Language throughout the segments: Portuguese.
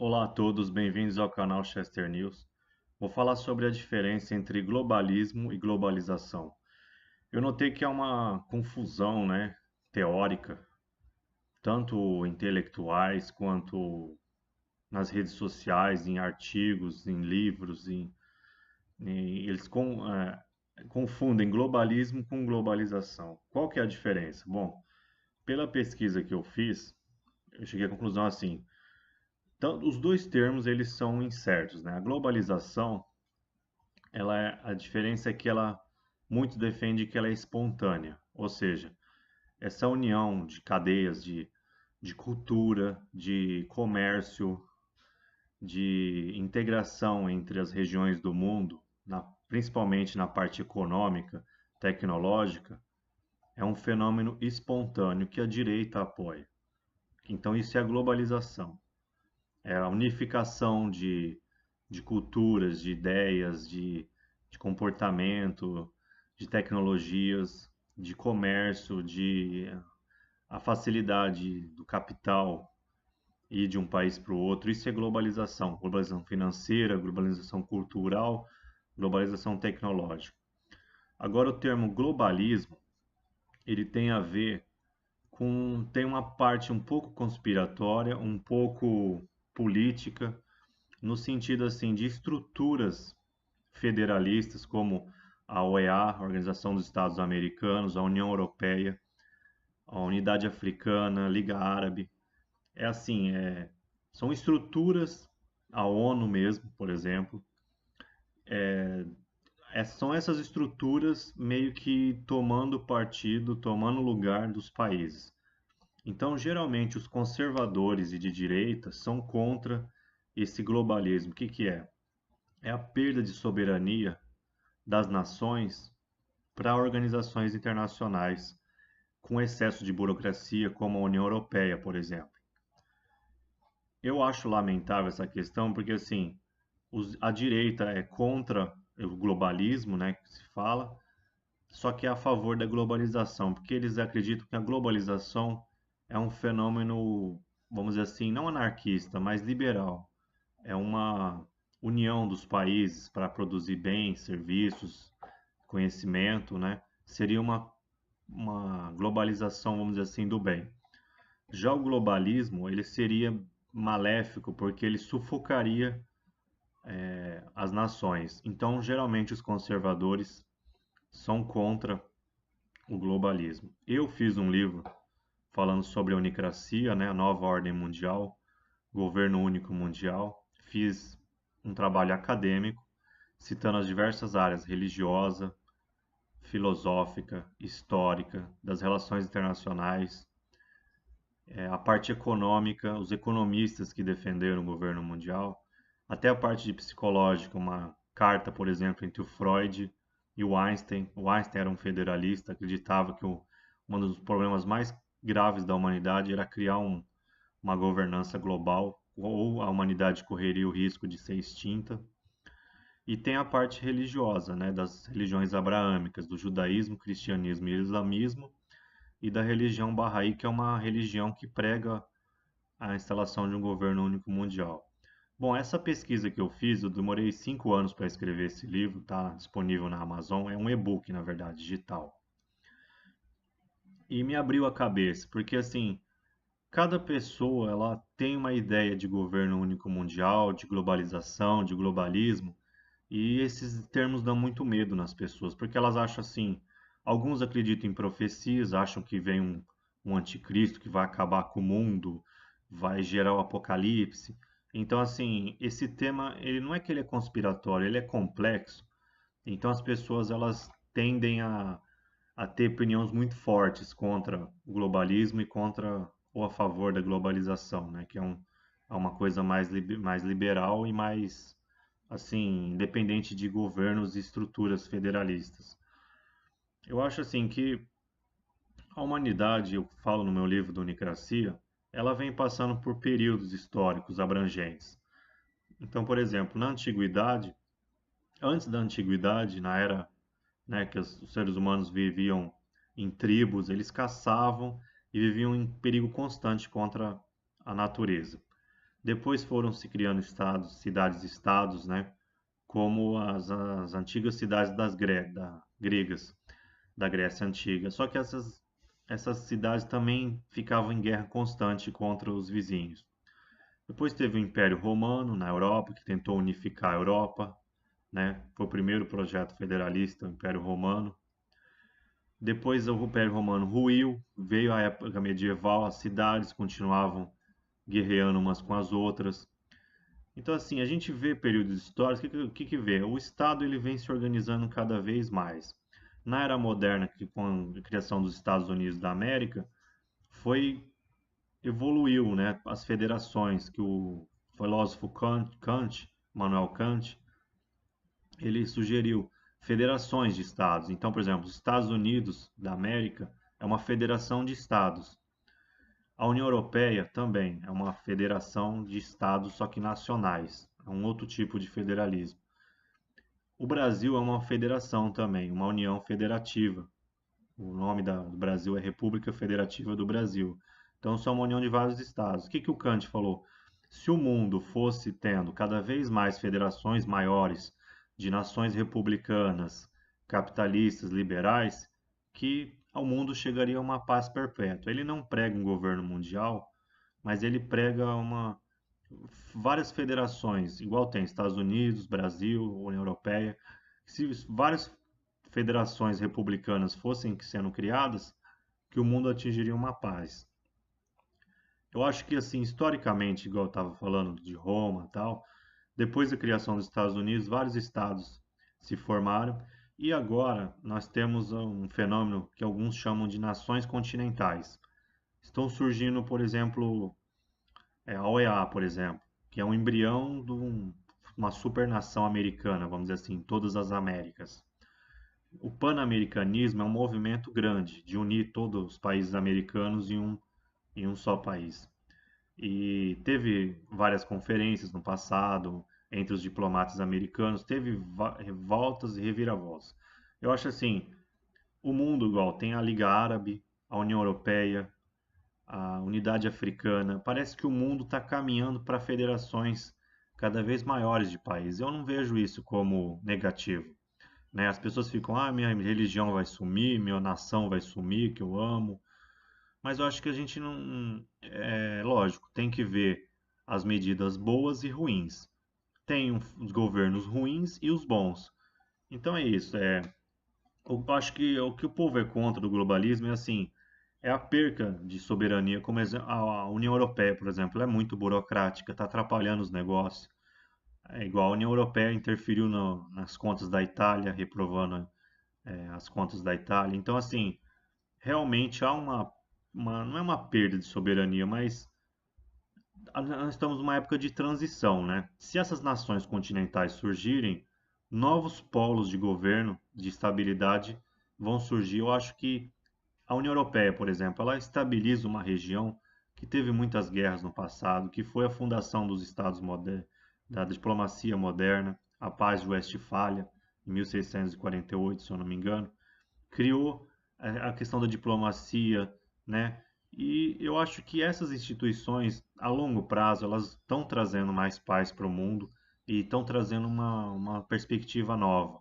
Olá a todos, bem-vindos ao canal Chester News. Vou falar sobre a diferença entre globalismo e globalização. Eu notei que há uma confusão, teórica, tanto intelectuais quanto nas redes sociais, em artigos, em livros, eles confundem globalismo com globalização. Qual que é a diferença? Bom, pela pesquisa que eu fiz, eu cheguei à conclusão assim. Então, os dois termos eles são incertos, né? A globalização, a diferença é que ela muito defende que ela é espontânea, ou seja, essa união de cadeias de cultura, de comércio, de integração entre as regiões do mundo, principalmente na parte econômica, tecnológica, é um fenômeno espontâneo que a direita apoia. Então, isso é a globalização. É a unificação de culturas, de ideias, de comportamento, de tecnologias, de comércio, de a facilidade do capital ir de um país para o outro. Isso é globalização, globalização financeira, globalização cultural, globalização tecnológica. Agora, o termo globalismo, ele tem a ver tem uma parte um pouco conspiratória, um pouco política, no sentido assim de estruturas federalistas como a OEA, a Organização dos Estados Americanos, a União Europeia, a Unidade Africana, a Liga Árabe. É assim, são estruturas, a ONU mesmo, por exemplo, são essas estruturas meio que tomando partido, tomando lugar dos países. Então, geralmente, os conservadores e de direita são contra esse globalismo. O que que é? É a perda de soberania das nações para organizações internacionais com excesso de burocracia, como a União Europeia, por exemplo. Eu acho lamentável essa questão porque, assim, a direita é contra o globalismo, né, que se fala, só que é a favor da globalização, porque eles acreditam que a globalização é um fenômeno, vamos dizer assim, não anarquista, mas liberal. É uma união dos países para produzir bens, serviços, conhecimento, né? Seria uma globalização, vamos dizer assim, do bem. Já o globalismo, ele seria maléfico porque ele sufocaria as nações. Então, geralmente, os conservadores são contra o globalismo. Eu fiz um livro falando sobre a unicracia, né, a nova ordem mundial, governo único mundial. Fiz um trabalho acadêmico citando as diversas áreas religiosa, filosófica, histórica, das relações internacionais, a parte econômica, os economistas que defenderam o governo mundial, até a parte de psicológica, uma carta, por exemplo, entre o Freud e o Einstein. O Einstein era um federalista, acreditava que um dos problemas mais graves da humanidade era criar uma governança global, ou a humanidade correria o risco de ser extinta. E tem a parte religiosa, né, das religiões abraâmicas, do judaísmo, cristianismo e islamismo, e da religião Bahá'í, que é uma religião que prega a instalação de um governo único mundial. Bom, essa pesquisa que eu fiz, eu demorei 5 anos para escrever esse livro, está disponível na Amazon, é um e-book, na verdade, digital. E me abriu a cabeça, porque assim, cada pessoa ela tem uma ideia de governo único mundial, de globalização, de globalismo, e esses termos dão muito medo nas pessoas, porque elas acham assim, alguns acreditam em profecias, acham que vem um anticristo que vai acabar com o mundo, vai gerar o apocalipse. Então, assim, esse tema, ele não é que ele é conspiratório, ele é complexo. Então, as pessoas, elas tendem a ter opiniões muito fortes contra o globalismo e contra ou a favor da globalização, né? Que é uma coisa mais liberal e mais, assim, independente de governos e estruturas federalistas. Eu acho, assim, que a humanidade, eu falo no meu livro do Unicracia, ela vem passando por períodos históricos abrangentes. Então, por exemplo, na antiguidade, antes da antiguidade, na era, né, que os seres humanos viviam em tribos, eles caçavam e viviam em perigo constante contra a natureza. Depois foram se criando estados, cidades-estados, né? Como as antigas cidades gregas, da Grécia Antiga. Só que essas cidades também ficavam em guerra constante contra os vizinhos. Depois teve o Império Romano na Europa, que tentou unificar a Europa, né? Foi o primeiro projeto federalista, o Império Romano. Depois o Império Romano ruiu, veio a época medieval, as cidades continuavam guerreando umas com as outras. Então, assim, a gente vê períodos históricos, o que vê? O Estado ele vem se organizando cada vez mais. Na era moderna, que com a criação dos Estados Unidos da América, foi evoluiu, né? As federações que o filósofo Manuel Kant, ele sugeriu federações de estados. Então, por exemplo, os Estados Unidos da América é uma federação de estados. A União Europeia também é uma federação de estados, só que nacionais. É um outro tipo de federalismo. O Brasil é uma federação também, uma união federativa. O nome do Brasil é República Federativa do Brasil. Então, são uma união de vários estados. O que o Kant falou? Se o mundo fosse tendo cada vez mais federações maiores de nações republicanas, capitalistas, liberais, que ao mundo chegaria a uma paz perpétua. Ele não prega um governo mundial, mas ele prega várias federações, igual tem Estados Unidos, Brasil, União Europeia. Se várias federações republicanas fossem sendo criadas, que o mundo atingiria uma paz. Eu acho que, assim, historicamente, igual eu estava falando de Roma e tal, depois da criação dos Estados Unidos, vários estados se formaram e agora nós temos um fenômeno que alguns chamam de nações continentais. Estão surgindo, por exemplo, a OEA, por exemplo, que é um embrião de uma supernação americana, vamos dizer assim, todas as Américas. O pan-americanismo é um movimento grande de unir todos os países americanos em um só país. E teve várias conferências no passado entre os diplomatas americanos, teve revoltas e reviravoltas. Eu acho assim, o mundo igual tem a Liga Árabe, a União Europeia, a Unidade Africana. Parece que o mundo está caminhando para federações cada vez maiores de países. Eu não vejo isso como negativo, né? As pessoas ficam, minha religião vai sumir, minha nação vai sumir, que eu amo. Mas eu acho que a gente não. É lógico, tem que ver as medidas boas e ruins. Tem os governos ruins e os bons. Então é isso. Eu acho que o que o povo é contra do globalismo é assim, é a perca de soberania, como a União Europeia, por exemplo, é muito burocrática, está atrapalhando os negócios. É igual a União Europeia interferiu nas contas da Itália, reprovando as contas da Itália. Então, assim, realmente há não é uma perda de soberania, mas nós estamos numa época de transição, né? Se essas nações continentais surgirem, novos polos de governo, de estabilidade vão surgir. Eu acho que a União Europeia, por exemplo, ela estabiliza uma região que teve muitas guerras no passado, que foi a fundação dos Estados modernos, da diplomacia moderna, a Paz de Westfália, em 1648, se eu não me engano, criou a questão da diplomacia, né? E eu acho que essas instituições, a longo prazo, elas estão trazendo mais paz para o mundo e estão trazendo uma perspectiva nova.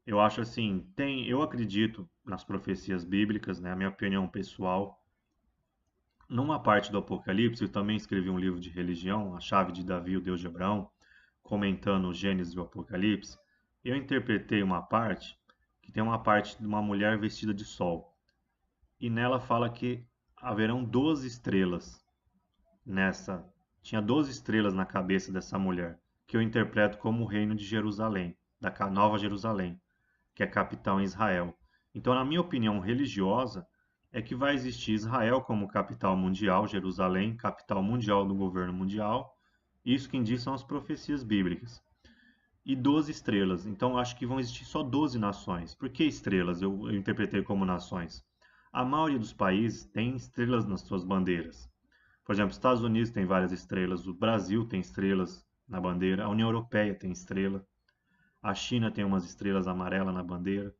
Eu acho assim, eu acredito nas profecias bíblicas, né? A minha opinião pessoal. Numa parte do Apocalipse, eu também escrevi um livro de religião, A Chave de Davi, o Deus de Abraão, comentando o Gênesis e o Apocalipse. Eu interpretei uma parte que tem uma parte de uma mulher vestida de sol. E nela fala que haverão 12 estrelas nessa. Tinha 12 estrelas na cabeça dessa mulher, que eu interpreto como o reino de Jerusalém, da Nova Jerusalém, que é capital em Israel. Então, na minha opinião religiosa, é que vai existir Israel como capital mundial, Jerusalém, capital mundial do governo mundial. Isso quem diz são as profecias bíblicas. E 12 estrelas. Então, acho que vão existir só 12 nações. Por que estrelas? Eu interpretei como nações. A maioria dos países tem estrelas nas suas bandeiras. Por exemplo, os Estados Unidos tem várias estrelas, o Brasil tem estrelas na bandeira, a União Europeia tem estrela, a China tem umas estrelas amarelas na bandeira.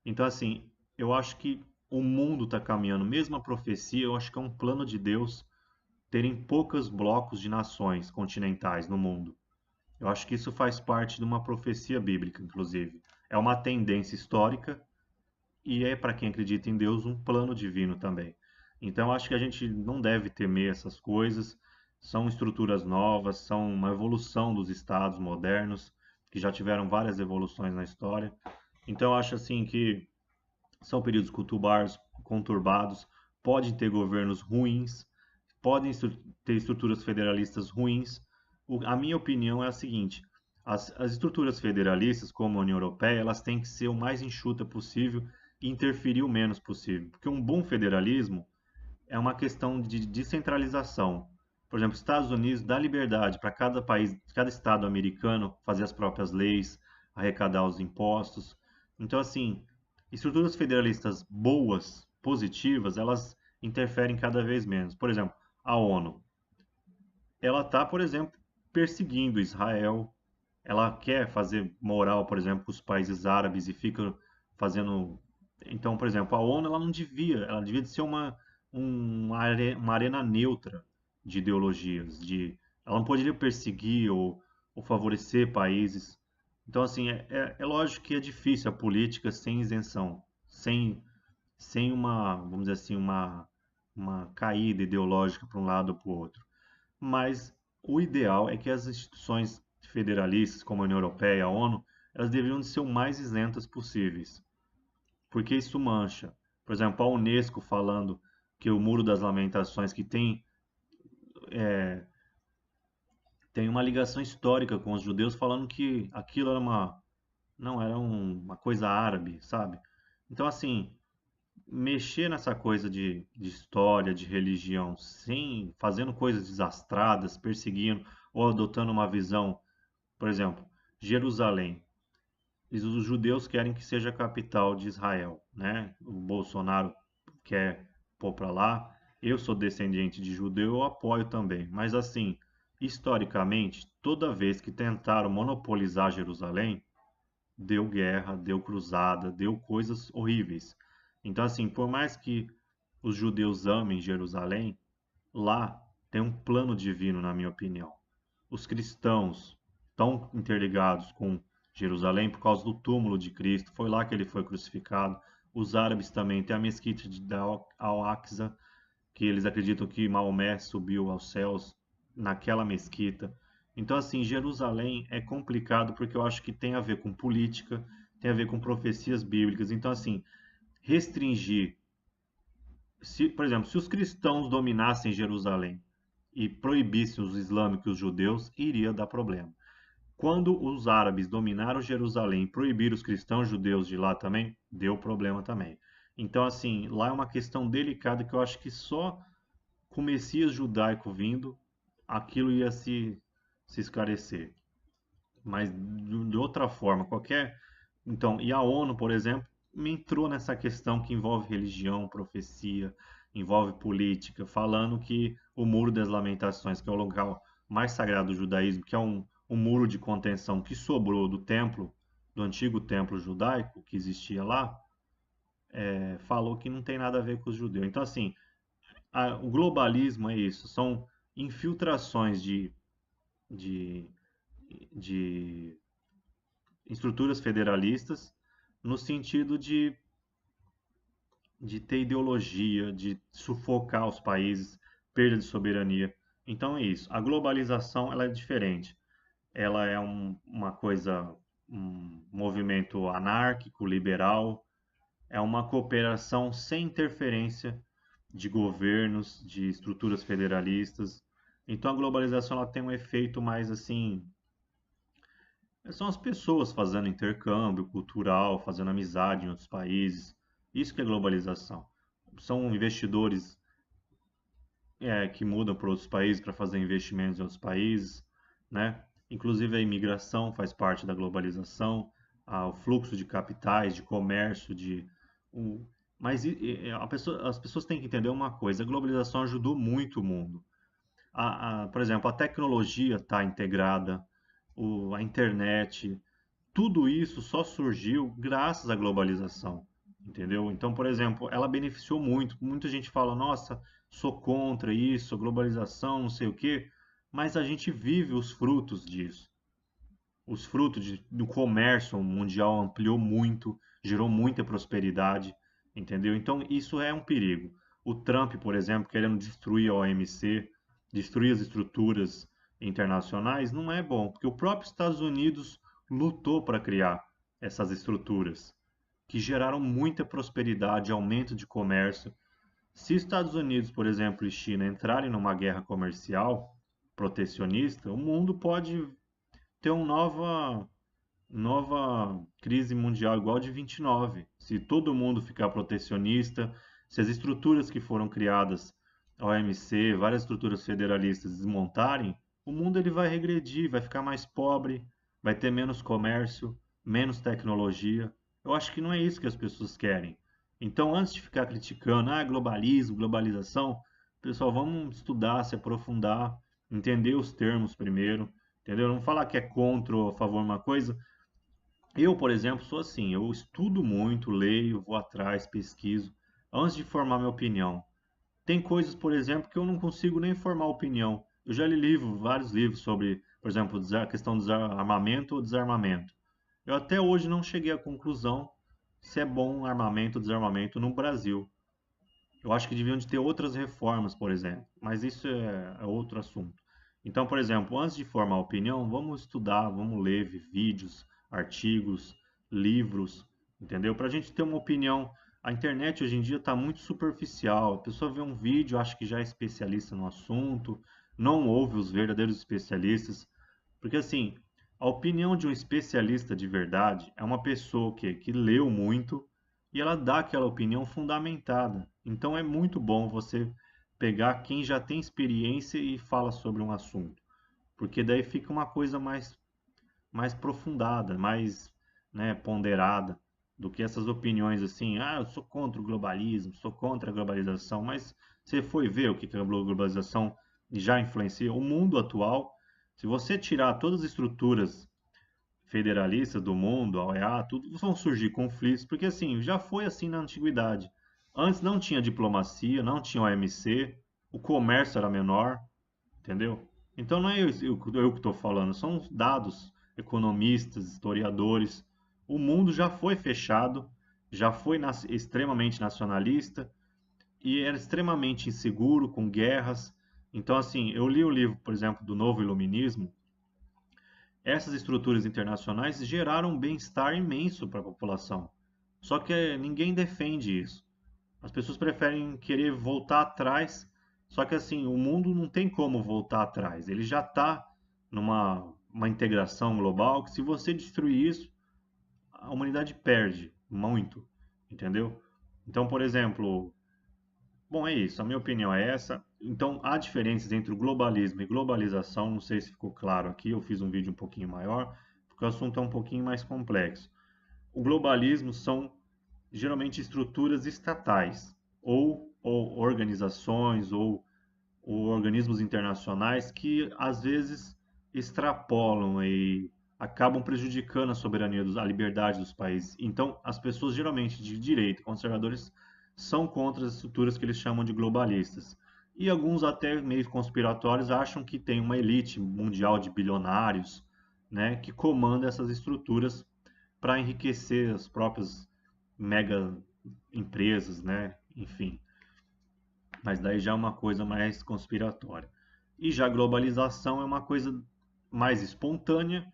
Então, assim, eu acho que o mundo está caminhando, mesmo a profecia, eu acho que é um plano de Deus terem poucos blocos de nações continentais no mundo. Eu acho que isso faz parte de uma profecia bíblica, inclusive. É uma tendência histórica e é, para quem acredita em Deus, um plano divino também. Então, eu acho que a gente não deve temer essas coisas. São estruturas novas, são uma evolução dos estados modernos, que já tiveram várias evoluções na história. Então, eu acho assim que são períodos conturbados, podem ter governos ruins, podem ter estruturas federalistas ruins. A minha opinião é a seguinte: as estruturas federalistas, como a União Europeia, elas têm que ser o mais enxuta possível e interferir o menos possível, porque um bom federalismo é uma questão de descentralização. Por exemplo, Estados Unidos dá liberdade para cada país, cada estado americano fazer as próprias leis, arrecadar os impostos. Então, assim, estruturas federalistas boas, positivas, elas interferem cada vez menos. Por exemplo, a ONU. Ela está, por exemplo, perseguindo Israel. Ela quer fazer moral, por exemplo, com os países árabes e fica fazendo. Então, por exemplo, a ONU ela não devia, ela devia ser uma arena neutra de ideologias, ela não poderia perseguir ou favorecer países. Então, assim, é lógico que é difícil a política sem isenção, sem uma, vamos dizer assim, uma caída ideológica para um lado ou para o outro. Mas o ideal é que as instituições federalistas, como a União Europeia, a ONU, elas deveriam ser o mais isentas possíveis, porque isso mancha. Por exemplo, a Unesco falando que o Muro das Lamentações, que tem uma ligação histórica com os judeus, falando que aquilo era não era uma coisa árabe, sabe? Então, assim, mexer nessa coisa de história, de religião, sem fazendo coisas desastradas, perseguindo ou adotando uma visão, por exemplo, Jerusalém. Os judeus querem que seja a capital de Israel, né? O Bolsonaro quer pôr para lá. Eu sou descendente de judeu, eu apoio também. Mas assim, historicamente, toda vez que tentaram monopolizar Jerusalém, deu guerra, deu cruzada, deu coisas horríveis. Então, assim, por mais que os judeus amem Jerusalém, lá tem um plano divino, na minha opinião. Os cristãos estão interligados com Jerusalém por causa do túmulo de Cristo, foi lá que ele foi crucificado. Os árabes também têm a mesquita de Al-Aqsa, que eles acreditam que Maomé subiu aos céus naquela mesquita. Então, assim, Jerusalém é complicado porque eu acho que tem a ver com política, tem a ver com profecias bíblicas. Então, assim, restringir. Por exemplo, se os cristãos dominassem Jerusalém e proibissem os islâmicos e os judeus, iria dar problema. Quando os árabes dominaram Jerusalém e proibiram os cristãos judeus de lá também, deu problema também. Então, assim, lá é uma questão delicada que eu acho que só com o Messias judaico vindo, aquilo ia se esclarecer. Mas de outra forma, qualquer. Então, e a ONU, por exemplo, me entrou nessa questão que envolve religião, profecia, envolve política, falando que o Muro das Lamentações, que é o local mais sagrado do judaísmo, que é um muro de contenção que sobrou do templo, do antigo templo judaico que existia lá, falou que não tem nada a ver com os judeus. Então, assim, o globalismo é isso, são infiltrações de, de estruturas federalistas no sentido de ter ideologia, de sufocar os países, perda de soberania. Então é isso. A globalização ela é diferente. Ela é uma coisa, um movimento anárquico, liberal, é uma cooperação sem interferência de governos, de estruturas federalistas. Então a globalização ela tem um efeito mais assim, são as pessoas fazendo intercâmbio cultural, fazendo amizade em outros países. Isso que é globalização. São investidores que mudam para outros países para fazer investimentos em outros países, né? Inclusive a imigração faz parte da globalização, o fluxo de capitais, de comércio, o, mas as pessoas têm que entender uma coisa: a globalização ajudou muito o mundo. Por exemplo, a tecnologia está integrada, a internet, tudo isso só surgiu graças à globalização. entendeu? Então, por exemplo, ela beneficiou muito. Muita gente fala, nossa, sou contra isso, globalização, não sei o quê, mas a gente vive os frutos disso. Os frutos do comércio mundial ampliou muito, gerou muita prosperidade, entendeu? Então, isso é um perigo. O Trump, por exemplo, querendo destruir a OMC, destruir as estruturas internacionais, não é bom, porque o próprio Estados Unidos lutou para criar essas estruturas que geraram muita prosperidade, aumento de comércio. Se Estados Unidos, por exemplo, e China entrarem numa guerra comercial protecionista, o mundo pode ter uma nova crise mundial igual de 29. Se todo mundo ficar protecionista, se as estruturas que foram criadas, a OMC, várias estruturas federalistas desmontarem, o mundo ele vai regredir, vai ficar mais pobre, vai ter menos comércio, menos tecnologia. Eu acho que não é isso que as pessoas querem. Então, antes de ficar criticando, globalismo, globalização, pessoal, vamos estudar, se aprofundar, entender os termos primeiro, entendeu? Não falar que é contra ou a favor de uma coisa. Eu, por exemplo, sou assim, eu estudo muito, leio, vou atrás, pesquiso, antes de formar minha opinião. Tem coisas, por exemplo, que eu não consigo nem formar opinião. Eu já li vários livros sobre, por exemplo, a questão do armamento ou desarmamento. Eu até hoje não cheguei à conclusão se é bom armamento ou desarmamento no Brasil. Eu acho que deviam de ter outras reformas, por exemplo, mas isso é outro assunto. Então, por exemplo, antes de formar opinião, vamos estudar, vamos ler vídeos, artigos, livros, entendeu? Para a gente ter uma opinião. A internet hoje em dia está muito superficial. A pessoa vê um vídeo, acha que já é especialista no assunto, não ouve os verdadeiros especialistas. Porque assim, a opinião de um especialista de verdade é uma pessoa que leu muito e ela dá aquela opinião fundamentada. Então é muito bom você pegar quem já tem experiência e fala sobre um assunto, porque daí fica uma coisa mais aprofundada, mais, né, ponderada do que essas opiniões assim, eu sou contra o globalismo, sou contra a globalização, mas você foi ver o que a globalização já influencia o mundo atual. Se você tirar todas as estruturas federalistas do mundo, a OEA, tudo vão surgir conflitos, porque assim, já foi assim na antiguidade. Antes não tinha diplomacia, não tinha OMC, o comércio era menor, entendeu? Então não é eu que estou falando, são os dados, economistas, historiadores. O mundo já foi fechado, já foi extremamente nacionalista e era extremamente inseguro, com guerras. Então, assim, eu li o livro, por exemplo, do Novo Iluminismo. Essas estruturas internacionais geraram um bem-estar imenso para a população. Só que ninguém defende isso. As pessoas preferem querer voltar atrás, só que assim, o mundo não tem como voltar atrás. Ele já está numa uma integração global que se você destruir isso, a humanidade perde muito, entendeu? Então, por exemplo, bom, é isso, a minha opinião é essa. Então, há diferenças entre o globalismo e globalização, não sei se ficou claro aqui, eu fiz um vídeo um pouquinho maior, porque o assunto é um pouquinho mais complexo. O globalismo são geralmente estruturas estatais, ou organizações, ou organismos internacionais que às vezes extrapolam e acabam prejudicando a soberania, a liberdade dos países. Então, as pessoas geralmente de direita, conservadores, são contra as estruturas que eles chamam de globalistas. E alguns até meio conspiratórios acham que tem uma elite mundial de bilionários, né, que comanda essas estruturas para enriquecer as próprias mega empresas, né? Enfim, mas daí já é uma coisa mais conspiratória. E já a globalização é uma coisa mais espontânea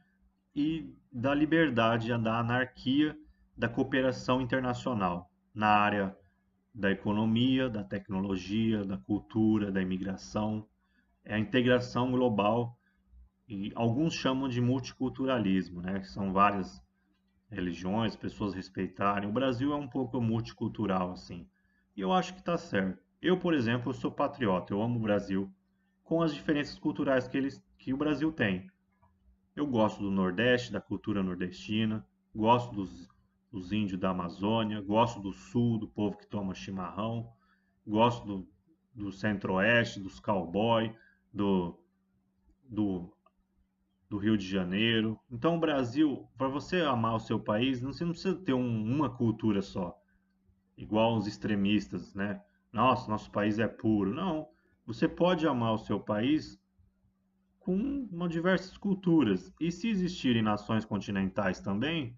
e da liberdade, da anarquia, da cooperação internacional na área da economia, da tecnologia, da cultura, da imigração. É a integração global e alguns chamam de multiculturalismo, né? Que são várias religiões, pessoas respeitarem. O Brasil é um pouco multicultural, assim. E eu acho que está certo. Eu, por exemplo, eu sou patriota, eu amo o Brasil, com as diferenças culturais que o Brasil tem. Eu gosto do Nordeste, da cultura nordestina, gosto dos índios da Amazônia, gosto do Sul, do povo que toma chimarrão, gosto do Centro-Oeste, dos cowboy, do, do do Rio de Janeiro. Então, o Brasil, para você amar o seu país, você não precisa ter uma cultura só. igual os extremistas, né? Nossa, nosso país é puro. Não, você pode amar o seu país com diversas culturas. E se existirem nações continentais também,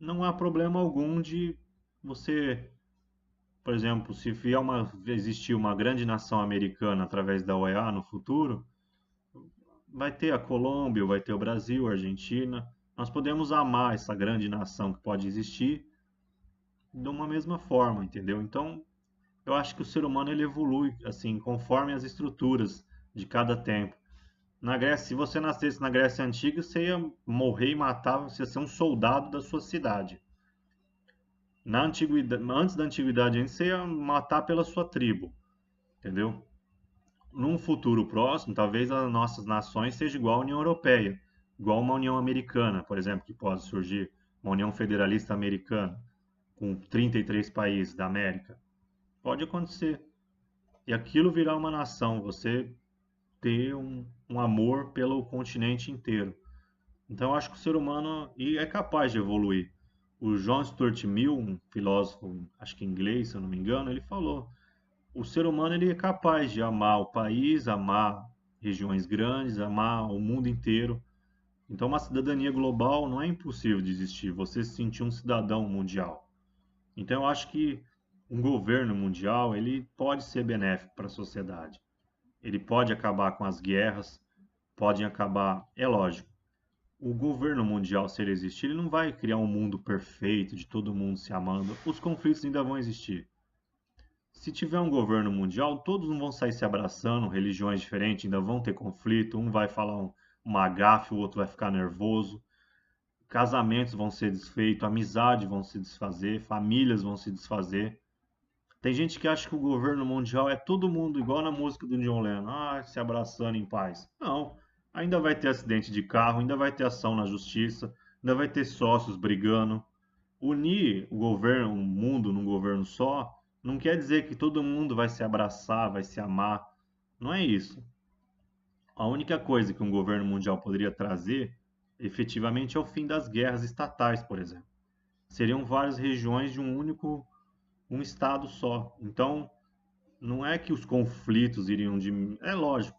não há problema algum de você, por exemplo, se vier existir uma grande nação americana através da OEA no futuro, vai ter a Colômbia, vai ter o Brasil, a Argentina. Nós podemos amar essa grande nação que pode existir de uma mesma forma, entendeu? Então, eu acho que o ser humano ele evolui assim, conforme as estruturas de cada tempo. Na Grécia, se você nascesse na Grécia Antiga, você ia morrer e matar, você ia ser um soldado da sua cidade. Na antiguidade, antes da antiguidade, você ia matar pela sua tribo, entendeu? Num futuro próximo, talvez as nossas nações sejam igual à União Europeia, igual uma União Americana, por exemplo, que pode surgir, uma União Federalista Americana, com 33 países da América. Pode acontecer. E aquilo virar uma nação, você ter um amor pelo continente inteiro. Então, eu acho que o ser humano é capaz de evoluir. O John Stuart Mill, um filósofo, acho que inglês, se eu não me engano, ele falou: o ser humano ele é capaz de amar o país, amar regiões grandes, amar o mundo inteiro. Então, uma cidadania global não é impossível de existir. Você se sentir um cidadão mundial. Então, eu acho que um governo mundial ele pode ser benéfico para a sociedade. Ele pode acabar com as guerras, pode acabar, é lógico. O governo mundial, se ele existir, ele não vai criar um mundo perfeito de todo mundo se amando. Os conflitos ainda vão existir. Se tiver um governo mundial, todos não vão sair se abraçando, religiões diferentes ainda vão ter conflito, um vai falar uma gafe, o outro vai ficar nervoso, casamentos vão ser desfeitos, amizades vão se desfazer, famílias vão se desfazer. Tem gente que acha que o governo mundial é todo mundo igual na música do John Lennon, se abraçando em paz. Não, ainda vai ter acidente de carro, ainda vai ter ação na justiça, ainda vai ter sócios brigando. Unir o governo, o mundo num governo só, não quer dizer que todo mundo vai se abraçar, vai se amar. Não é isso. A única coisa que um governo mundial poderia trazer, efetivamente, é o fim das guerras estatais, por exemplo. Seriam várias regiões de um estado só. Então, não é que os conflitos iriam diminuir. É lógico,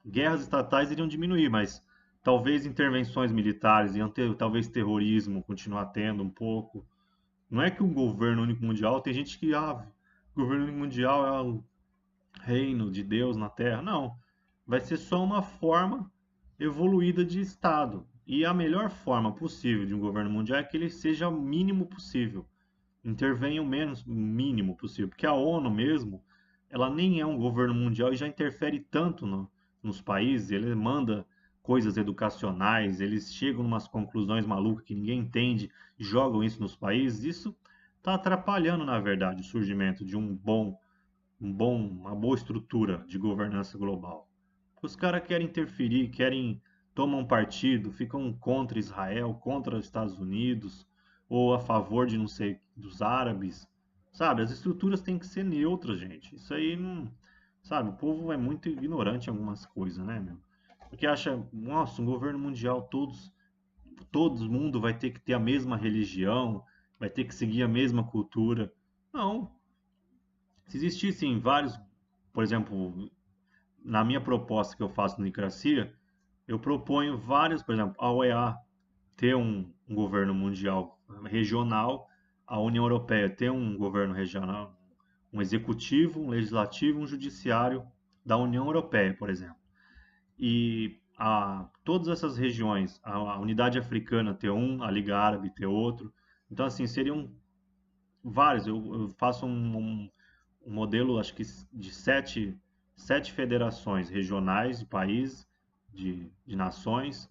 guerras estatais iriam diminuir, mas talvez intervenções militares iam ter, talvez terrorismo continuar tendo um pouco. Não é que um governo único mundial, tem gente que, o governo único mundial é o reino de Deus na Terra. Não, vai ser só uma forma evoluída de Estado. E a melhor forma possível de um governo mundial é que ele seja o mínimo possível, intervenha o menos mínimo possível, porque a ONU mesmo, ela nem é um governo mundial e já interfere tanto nos países, ele manda coisas educacionais, eles chegam em umas conclusões malucas que ninguém entende, jogam isso nos países, isso está atrapalhando, na verdade, o surgimento de uma boa estrutura de governança global. Os caras querem interferir, tomam um partido, ficam contra Israel, contra os Estados Unidos, ou a favor de não sei, dos árabes. Sabe, as estruturas têm que ser neutras, gente. Isso aí não. Sabe, o povo é muito ignorante em algumas coisas, né, meu? Porque acha, nossa, um governo mundial, todo mundo vai ter que ter a mesma religião, vai ter que seguir a mesma cultura. Não. Se existissem vários, por exemplo, na minha proposta que eu faço no Nicracia, eu proponho vários, por exemplo, a OEA ter um governo mundial regional, a União Europeia ter um governo regional, um executivo, um legislativo, um judiciário da União Europeia, por exemplo. E todas essas regiões, a Unidade Africana ter um, a Liga Árabe ter outro. Então, assim, seriam vários. Eu faço um modelo, acho que de sete federações regionais de países, de nações,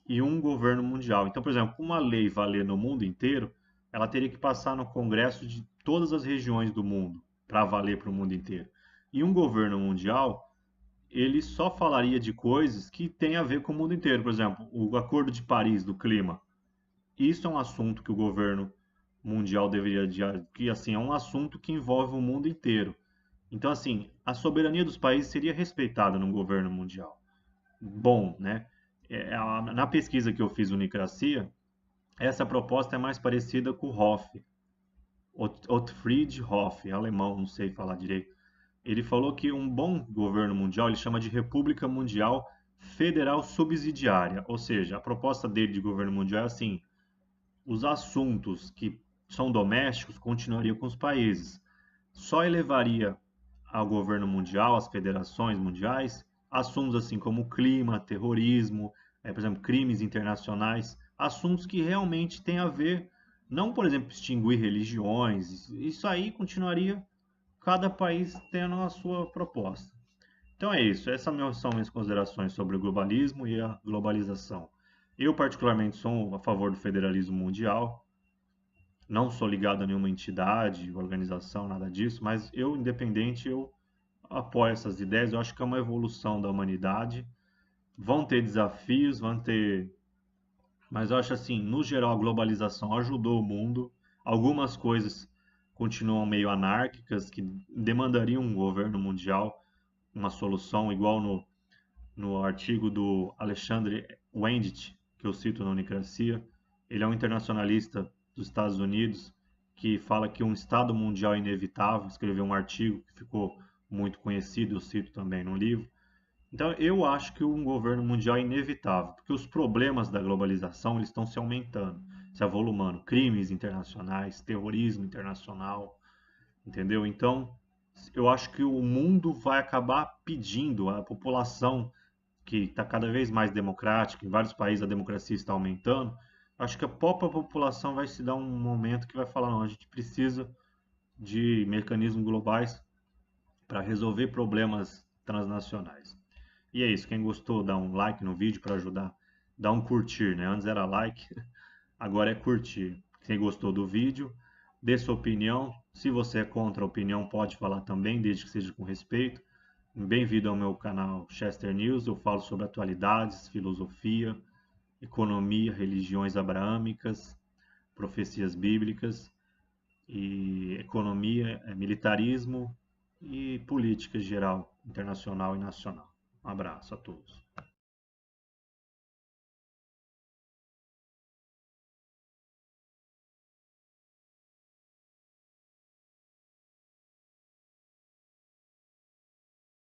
e um governo mundial. Então, por exemplo, uma lei valer no mundo inteiro, ela teria que passar no Congresso de todas as regiões do mundo para valer para o mundo inteiro. E um governo mundial, ele só falaria de coisas que têm a ver com o mundo inteiro. Por exemplo, o Acordo de Paris do clima. Isso é um assunto que o governo mundial deveria, que assim, é um assunto que envolve o mundo inteiro. Então, assim, a soberania dos países seria respeitada num governo mundial. Bom, né? Na pesquisa que eu fiz no Unicracia, essa proposta é mais parecida com o Hoff. Otfried Hoff, alemão, não sei falar direito. Ele falou que um bom governo mundial ele chama de República Mundial Federal Subsidiária, ou seja, a proposta dele de governo mundial é assim: os assuntos que são domésticos continuariam com os países, só elevaria ao governo mundial, às federações mundiais, assuntos assim como clima, terrorismo, por exemplo, crimes internacionais, assuntos que realmente têm a ver, não, por exemplo, extinguir religiões, isso aí continuaria cada país tendo a sua proposta. Então é isso, essas são minhas considerações sobre o globalismo e a globalização. Eu, particularmente, sou a favor do federalismo mundial, não sou ligado a nenhuma entidade, organização, nada disso, mas eu, independente, eu apoio essas ideias, eu acho que é uma evolução da humanidade. Vão ter desafios, vão ter. Mas eu acho assim, no geral, a globalização ajudou o mundo. Algumas coisas continuam meio anárquicas, que demandariam um governo mundial, uma solução, igual no artigo do Alexandre Wendt, que eu cito na Unicracia. Ele é um internacionalista dos Estados Unidos que fala que um Estado mundial é inevitável. Escreveu um artigo que ficou muito conhecido, eu cito também no livro. Então, eu acho que um governo mundial é inevitável, porque os problemas da globalização eles estão se aumentando, se avolumando, crimes internacionais, terrorismo internacional, entendeu? Então, eu acho que o mundo vai acabar pedindo, a população que está cada vez mais democrática, em vários países a democracia está aumentando, acho que a própria população vai se dar um momento que vai falar, não, a gente precisa de mecanismos globais para resolver problemas transnacionais. E é isso, quem gostou, dá um like no vídeo para ajudar, dá um curtir, né? Antes era like, agora é curtir. Quem gostou do vídeo, dê sua opinião. Se você é contra a opinião, pode falar também, desde que seja com respeito. Bem-vindo ao meu canal Chester News. Eu falo sobre atualidades, filosofia, economia, religiões abraâmicas, profecias bíblicas e economia, militarismo e política geral, internacional e nacional. Um abraço a todos.